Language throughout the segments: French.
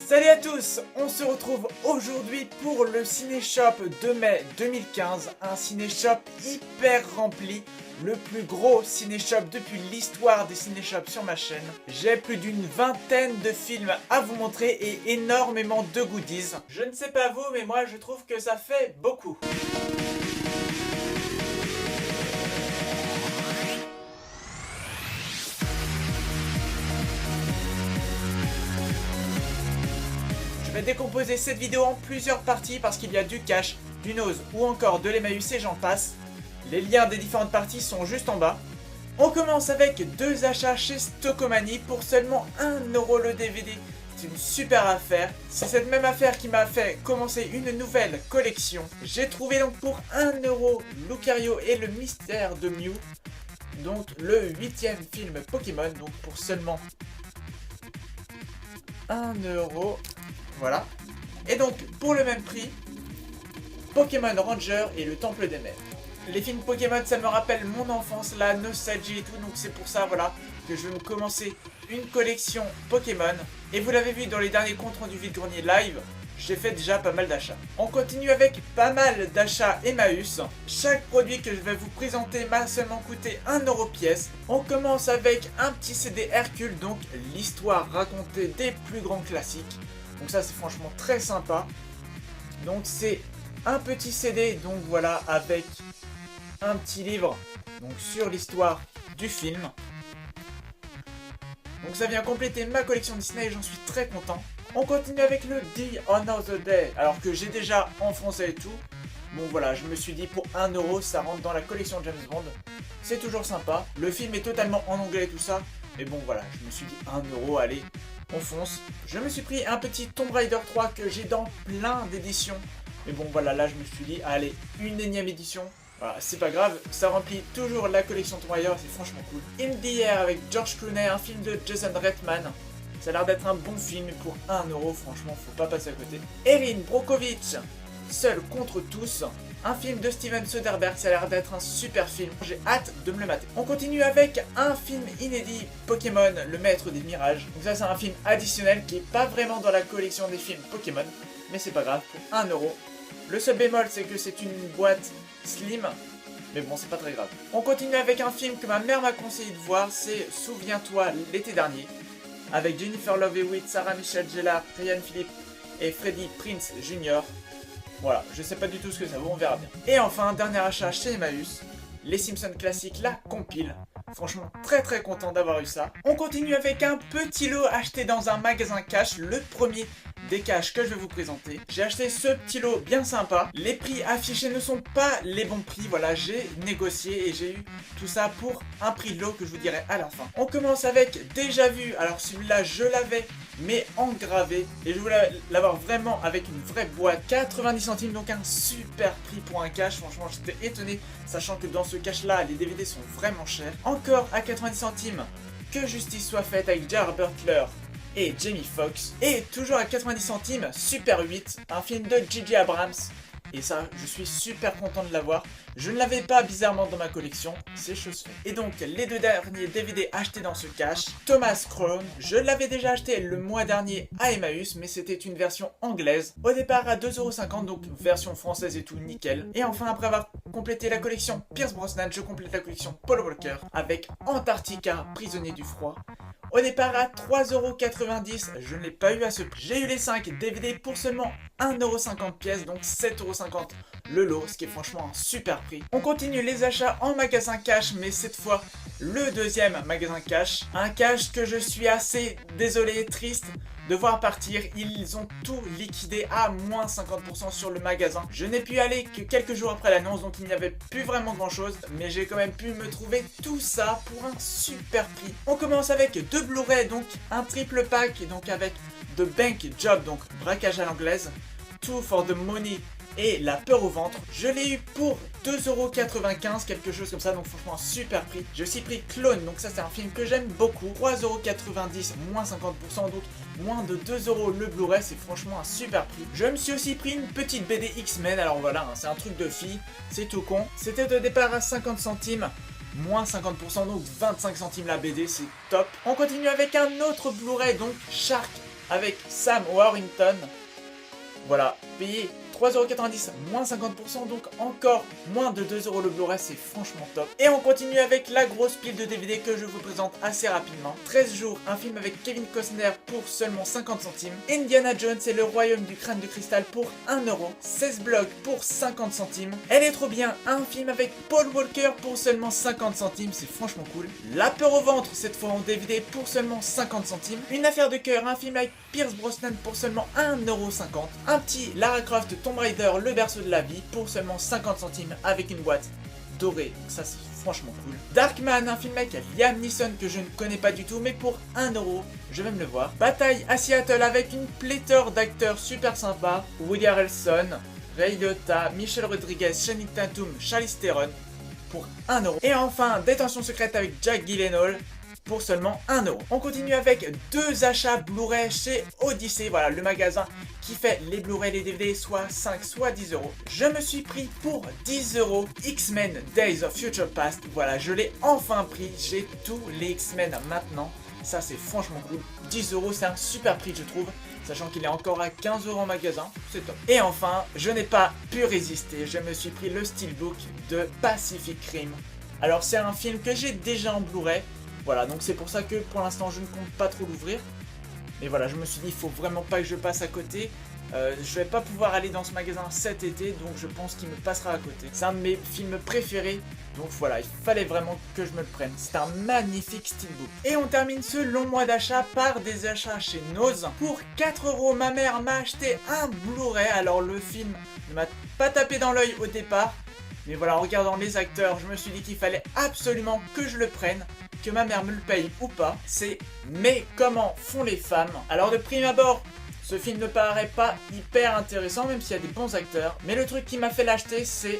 Salut à tous, on se retrouve aujourd'hui pour le Cinéshop de mai 2015, un Cinéshop hyper rempli, le plus gros Cinéshop depuis l'histoire des Cinéshops sur ma chaîne. J'ai plus d'une vingtaine de films à vous montrer et énormément de goodies. Je ne sais pas vous, mais moi je trouve que ça fait beaucoup. Je vais décomposer cette vidéo en plusieurs parties parce qu'il y a du cash, du nose ou encore de l'Emmaüs et j'en passe. Les liens des différentes parties sont juste en bas. On commence avec deux achats chez Stockomanie pour seulement 1€ le DVD. C'est une super affaire. C'est cette même affaire qui m'a fait commencer une nouvelle collection. J'ai trouvé donc pour 1€ Lucario et le mystère de Mew. Donc le 8e film Pokémon, donc pour seulement 1€. Voilà. Et donc, pour le même prix, Pokémon Ranger et le Temple des Mers. Les films Pokémon, ça me rappelle mon enfance, la nostalgie et tout. Donc c'est pour ça, voilà, que je vais me commencer une collection Pokémon. Et vous l'avez vu dans les derniers comptes rendus vide-grenier live, j'ai fait déjà pas mal d'achats. On continue avec pas mal d'achats Emmaüs. Chaque produit que je vais vous présenter m'a seulement coûté 1€ pièce. On commence avec un petit CD Hercule, donc l'histoire racontée des plus grands classiques. Donc ça c'est franchement très sympa. Donc c'est un petit CD, donc voilà, avec un petit livre donc sur l'histoire du film. Donc ça vient compléter ma collection Disney et j'en suis très content. On continue avec le The Another Day, alors que j'ai déjà en français et tout. Bon voilà, je me suis dit pour 1€, ça rentre dans la collection James Bond. C'est toujours sympa. Le film est totalement en anglais et tout ça. Mais bon voilà, je me suis dit 1€, allez, on fonce. Je me suis pris un petit Tomb Raider 3 que j'ai dans plein d'éditions. Mais bon voilà, là je me suis dit, allez, une énième édition. Voilà, c'est pas grave, ça remplit toujours la collection Tomb Raider, c'est franchement cool. In the Air avec George Clooney, un film de Jason Reitman. Ça a l'air d'être un bon film pour 1€, franchement, faut pas passer à côté. Erin Brockovich, Seul contre tous. Un film de Steven Soderbergh, ça a l'air d'être un super film, j'ai hâte de me le mater. On continue avec un film inédit, Pokémon, le maître des mirages. Donc ça c'est un film additionnel qui est pas vraiment dans la collection des films Pokémon, mais c'est pas grave, pour 1€. Le seul bémol c'est que c'est une boîte slim, mais bon c'est pas très grave. On continue avec un film que ma mère m'a conseillé de voir, c'est Souviens-toi l'été dernier, avec Jennifer Love Hewitt, Sarah Michelle Gellar, Ryan Phillippe et Freddie Prinze Jr. Voilà, je sais pas du tout ce que ça vaut, on verra bien. Et enfin, dernier achat chez Emmaüs, les Simpsons classiques, la compile. Franchement, très content d'avoir eu ça. On continue avec un petit lot acheté dans un magasin cash, le premier des caches que je vais vous présenter. J'ai acheté ce petit lot bien sympa. Les prix affichés ne sont pas les bons prix, voilà, j'ai négocié et j'ai eu tout ça pour un prix de lot que je vous dirai à la fin. On commence avec Déjà Vu, alors celui-là je l'avais mais engravé et je voulais l'avoir vraiment avec une vraie boîte. 90 centimes, donc un super prix pour un cache, franchement j'étais étonné, sachant que dans ce cache là les DVD sont vraiment chers. Encore à 90 centimes, Que justice soit faite avec Gerard Butler et Jamie Foxx. Et toujours à 90 centimes, Super 8, un film de J.J. Abrams. Et ça, je suis super content de l'avoir. Je ne l'avais pas bizarrement dans ma collection, c'est chose faite. Et donc, les deux derniers DVD achetés dans ce cache, Thomas Crown, je l'avais déjà acheté le mois dernier à Emmaüs, mais c'était une version anglaise. Au départ à 2,50€, donc version française et tout, nickel. Et enfin, après avoir complété la collection Pierce Brosnan, je complète la collection Paul Walker avec Antarctica, prisonnier du froid. Au départ à 3,90€, je ne l'ai pas eu à ce prix. J'ai eu les 5 DVD pour seulement 1,50€ pièce, donc 7,50€ le lot, ce qui est franchement un super prix. On continue les achats en magasin cash, mais cette fois le deuxième magasin cash. Un cash que je suis assez désolé et triste de voir partir. Ils ont tout liquidé à moins 50% sur le magasin. Je n'ai pu y aller que quelques jours après l'annonce, donc il n'y avait plus vraiment grand chose, mais j'ai quand même pu me trouver tout ça pour un super prix. On commence avec deux Blu-ray, donc un triple pack, donc avec The Bank Job, donc braquage à l'anglaise, Two for the Money et La peur au ventre. Je l'ai eu pour 2,95€, quelque chose comme ça, donc franchement un super prix. J'ai aussi pris Clone, donc ça c'est un film que j'aime beaucoup, 3,90€, moins 50%, donc moins de 2€ le Blu-ray, c'est franchement un super prix. Je me suis aussi pris une petite BD X-Men, alors voilà, hein, c'est un truc de fille, c'est tout con. C'était au départ à 50 centimes, moins 50%, donc 25 centimes la BD, c'est top. On continue avec un autre Blu-ray, donc Shark avec Sam Warrington. Voilà, payé 3,90€, moins 50%, donc encore moins de 2€ le Blu-ray, c'est franchement top. Et on continue avec la grosse pile de DVD que je vous présente assez rapidement. 13 jours, un film avec Kevin Costner pour seulement 50 centimes. Indiana Jones et le Royaume du Crâne de Cristal pour 1€. 16 blogs pour 50 centimes. Elle est trop bien, un film avec Paul Walker pour seulement 50 centimes, c'est franchement cool. La peur au ventre, cette fois en DVD pour seulement 50 centimes. Une affaire de cœur, un film avec Pierce Brosnan pour seulement 1,50€. Un petit Lara Croft Tomb Raider, le berceau de la vie pour seulement 50 centimes avec une boîte dorée, donc ça c'est franchement cool. Darkman, un film avec Liam Neeson que je ne connais pas du tout, mais pour 1€, je vais me le voir. Bataille à Seattle avec une pléthore d'acteurs super sympas, Woody Harrelson, Ray Liotta, Michelle Rodriguez, Channing Tatum, Charlize Theron pour 1€. Et enfin, Détention secrète avec Jack Gyllenhaal pour seulement 1€. On continue avec 2 achats Blu-ray chez Odyssey, voilà le magasin qui fait les Blu-ray et les DVD, soit 5 soit 10€. Je me suis pris pour 10€ X-Men Days of Future Past, voilà je l'ai enfin pris, j'ai tous les X-Men maintenant, ça c'est franchement cool. 10€, c'est un super prix je trouve, sachant qu'il est encore à 15€ en magasin, c'est top. Et enfin, je n'ai pas pu résister, je me suis pris le Steelbook de Pacific Rim. Alors c'est un film que j'ai déjà en Blu-ray, voilà, donc c'est pour ça que pour l'instant je ne compte pas trop l'ouvrir. Mais voilà, je me suis dit, il faut vraiment pas que je passe à côté. Je vais pas pouvoir aller dans ce magasin cet été, donc je pense qu'il me passera à côté. C'est un de mes films préférés, donc voilà, il fallait vraiment que je me le prenne. C'est un magnifique steelbook. Et on termine ce long mois d'achat par des achats chez Nose. Pour 4€, ma mère m'a acheté un Blu-ray. Alors le film ne m'a pas tapé dans l'œil au départ, mais voilà, en regardant les acteurs, je me suis dit qu'il fallait absolument que je le prenne, que ma mère me le paye ou pas. C'est Mais comment font les femmes. Alors de prime abord, ce film ne paraît pas hyper intéressant, même s'il y a des bons acteurs. Mais le truc qui m'a fait l'acheter, c'est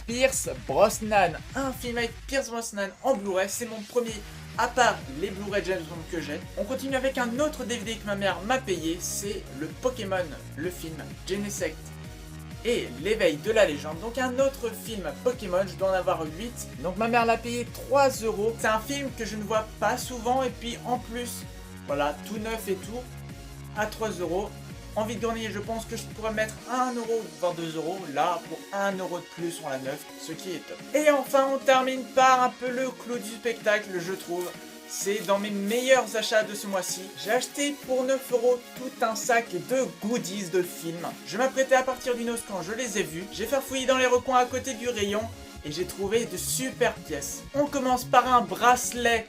Pierce Brosnan. Un film avec Pierce Brosnan en Blu-ray, c'est mon premier, à part les Blu-ray James Bond que j'ai. On continue avec un autre DVD que ma mère m'a payé, c'est le Pokémon, le film Genesect et l'éveil de la légende, donc un autre film Pokémon, je dois en avoir 8, donc ma mère l'a payé 3€, c'est un film que je ne vois pas souvent, et puis en plus, voilà, tout neuf et tout, à 3€, en vide-grenier je pense que je pourrais mettre 1€, voire 2€, là pour 1€ de plus on la neuf, ce qui est top. Et enfin on termine par un peu le clou du spectacle, je trouve. C'est dans mes meilleurs achats de ce mois-ci. J'ai acheté pour 9€ tout un sac de goodies de films. Je m'apprêtais à partir du Nose quand je les ai vus. J'ai farfouillé dans les recoins à côté du rayon et j'ai trouvé de super pièces. On commence par un bracelet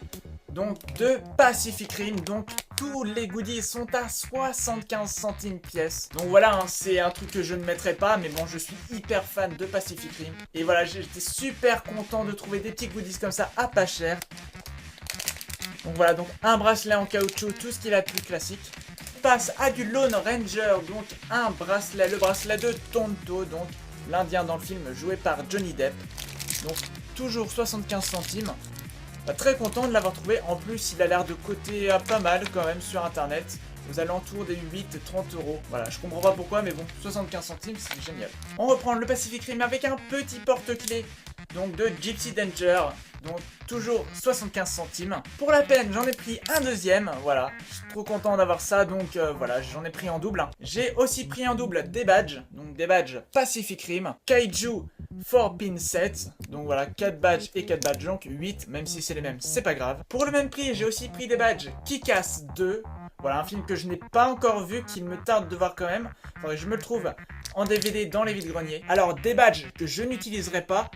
donc de Pacific Rim. Donc tous les goodies sont à 75 centimes pièce. Donc voilà, hein, c'est un truc que je ne mettrai pas, mais bon, je suis hyper fan de Pacific Rim. Et voilà, j'étais super content de trouver des petits goodies comme ça à pas cher. Donc voilà, donc un bracelet en caoutchouc, tout ce qui est la plus classique. On passe à du Lone Ranger, donc un bracelet, le bracelet de Tonto, donc l'Indien dans le film joué par Johnny Depp. Donc toujours 75 centimes. Très content de l'avoir trouvé, en plus il a l'air de coter pas mal quand même sur internet. Aux alentours des 8-30€. Voilà, je comprends pas pourquoi, mais bon, 75 centimes, c'est génial. On reprend le Pacific Rim avec un petit porte-clés, donc de Gypsy Danger. Donc toujours 75 centimes. Pour la peine, j'en ai pris un deuxième, voilà. Je suis trop content d'avoir ça, donc voilà, j'en ai pris en double. J'ai aussi pris en double des badges, donc des badges Pacific Rim, Kaiju 4-pin set, donc voilà, 4 badges et 4 badges, donc 8, même si c'est les mêmes, c'est pas grave. Pour le même prix, j'ai aussi pris des badges Kick-Ass 2, voilà, un film que je n'ai pas encore vu, qu'il me tarde de voir quand même. Faudrait que je me le trouve en DVD dans les vides-greniers. Alors, des badges que je n'utiliserai pas,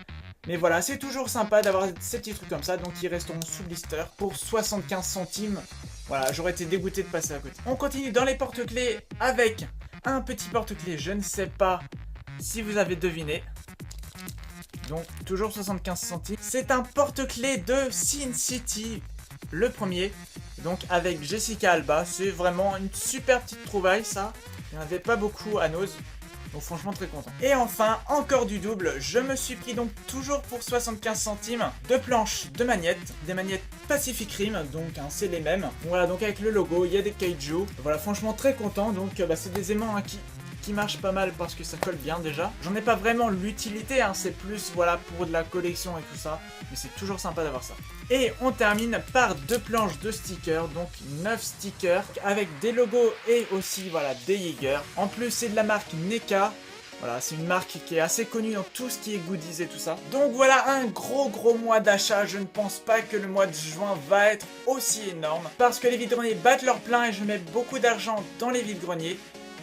mais voilà, c'est toujours sympa d'avoir ces petits trucs comme ça, donc ils resteront sous blister pour 75 centimes. Voilà, j'aurais été dégoûté de passer à côté. On continue dans les porte-clés avec un petit porte-clés, je ne sais pas si vous avez deviné. Donc, toujours 75 centimes. C'est un porte-clés de Sin City, le premier. Donc, avec Jessica Alba. C'est vraiment une super petite trouvaille, ça. Il n'y en avait pas beaucoup à Nose. Donc, franchement, très content. Et enfin, encore du double. Je me suis pris donc toujours pour 75 centimes deux planches de magnettes. Des magnettes Pacific Rim. Donc, hein, c'est les mêmes. Voilà, donc avec le logo, il y a des kaiju. Voilà, franchement, très content. Donc, c'est des aimants hein, qui marche pas mal parce que ça colle bien déjà. J'en ai pas vraiment l'utilité, hein, c'est plus voilà pour de la collection et tout ça, mais c'est toujours sympa d'avoir ça. Et on termine par 2 planches de stickers, donc 9 stickers avec des logos et aussi voilà des Jaeger. En plus c'est de la marque NECA. Voilà, c'est une marque qui est assez connue dans tout ce qui est goodies et tout ça. Donc voilà un gros mois d'achat. Je ne pense pas que le mois de juin va être aussi énorme. Parce que les vide-greniers battent leur plein et je mets beaucoup d'argent dans les vide-greniers.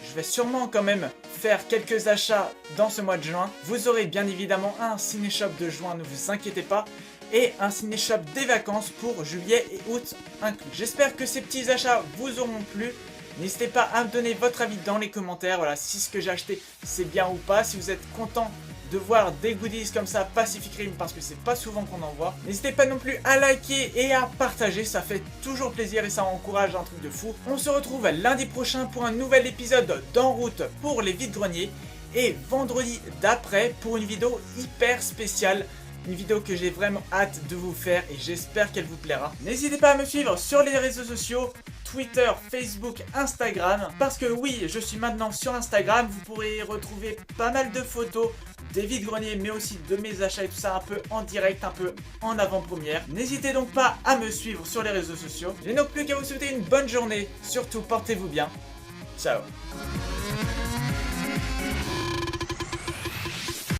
Je vais sûrement quand même faire quelques achats dans ce mois de juin. Vous aurez bien évidemment un ciné-shop de juin, ne vous inquiétez pas. Et un ciné-shop des vacances pour juillet et août inclus. J'espère que ces petits achats vous auront plu. N'hésitez pas à me donner votre avis dans les commentaires, voilà, si ce que j'ai acheté c'est bien ou pas, si vous êtes content de voir des goodies comme ça, Pacific Rim, parce que c'est pas souvent qu'on en voit. N'hésitez pas non plus à liker et à partager, ça fait toujours plaisir et ça encourage un truc de fou. On se retrouve lundi prochain pour un nouvel épisode d'En route pour les vides-greniers, et vendredi d'après pour une vidéo hyper spéciale. Une vidéo que j'ai vraiment hâte de vous faire et j'espère qu'elle vous plaira. N'hésitez pas à me suivre sur les réseaux sociaux, Twitter, Facebook, Instagram. Parce que oui, je suis maintenant sur Instagram. Vous pourrez y retrouver pas mal de photos des vide-greniers, mais aussi de mes achats et tout ça un peu en direct, un peu en avant-première. N'hésitez donc pas à me suivre sur les réseaux sociaux. Je n'ai donc plus qu'à vous souhaiter une bonne journée. Surtout, portez-vous bien. Ciao.